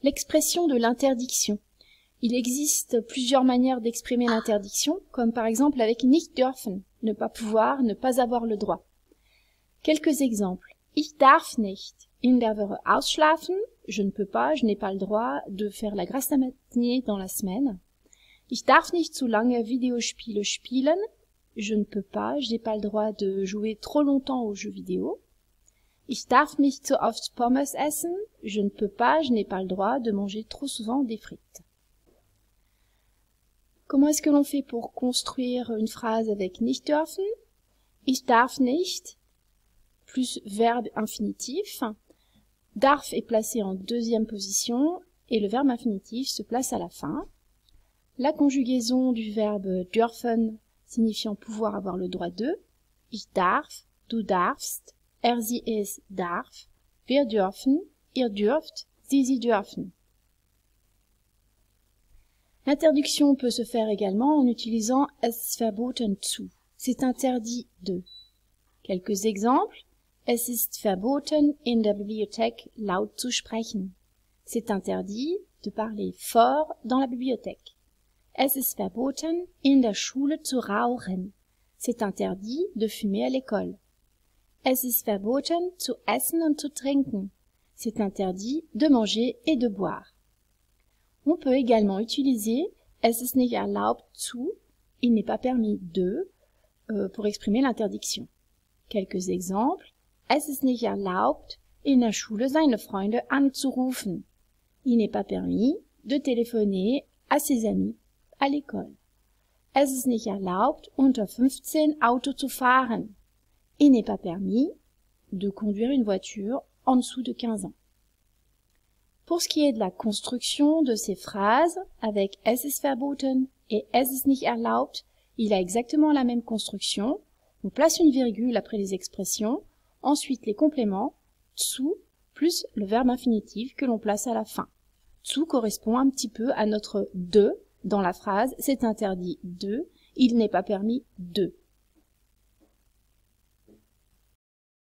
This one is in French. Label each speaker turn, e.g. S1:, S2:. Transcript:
S1: L'expression de l'interdiction. Il existe plusieurs manières d'exprimer l'interdiction, comme par exemple avec nicht dürfen, ne pas pouvoir, ne pas avoir le droit. Quelques exemples. Ich darf nicht in der Woche ausschlafen, je ne peux pas, je n'ai pas le droit de faire la grasse matinée dans la semaine. Ich darf nicht zu lange Videospiele spielen, je ne peux pas, je n'ai pas le droit de jouer trop longtemps aux jeux vidéo. Ich darf nicht zu oft Pommes essen, je ne peux pas, je n'ai pas le droit de manger trop souvent des frites. Comment est-ce que l'on fait pour construire une phrase avec nicht dürfen? Ich darf nicht, plus verbe infinitif. Darf est placé en deuxième position et le verbe infinitif se place à la fin. La conjugaison du verbe dürfen signifiant pouvoir avoir le droit de. Ich darf, du darfst, sie es darf, wir dürfen, ihr dürft, sie dürfen. L'interdiction peut se faire également en utilisant es ist verboten zu. C'est interdit de. Quelques exemples. Es ist verboten, in der Bibliothek laut zu sprechen. C'est interdit de parler fort dans la bibliothèque. Es ist verboten, in der Schule zu rauchen. C'est interdit de fumer à l'école. Es ist verboten, zu essen und zu trinken. C'est interdit de manger et de boire. On peut également utiliser es ist nicht erlaubt zu, il n'est pas permis de, pour exprimer l'interdiction. Quelques exemples. Es ist nicht erlaubt, in der Schule seine Freunde anzurufen. Il n'est pas permis de téléphoner à ses amis à l'école. Es ist nicht erlaubt, unter 15 Auto zu fahren. Il n'est pas permis de conduire une voiture en dessous de 15 ans. Pour ce qui est de la construction de ces phrases, avec es ist verboten et es ist nicht erlaubt, il a exactement la même construction. On place une virgule après les expressions, ensuite les compléments, zu, plus le verbe infinitif que l'on place à la fin. Zu correspond un petit peu à notre de dans la phrase, c'est interdit de, il n'est pas permis de.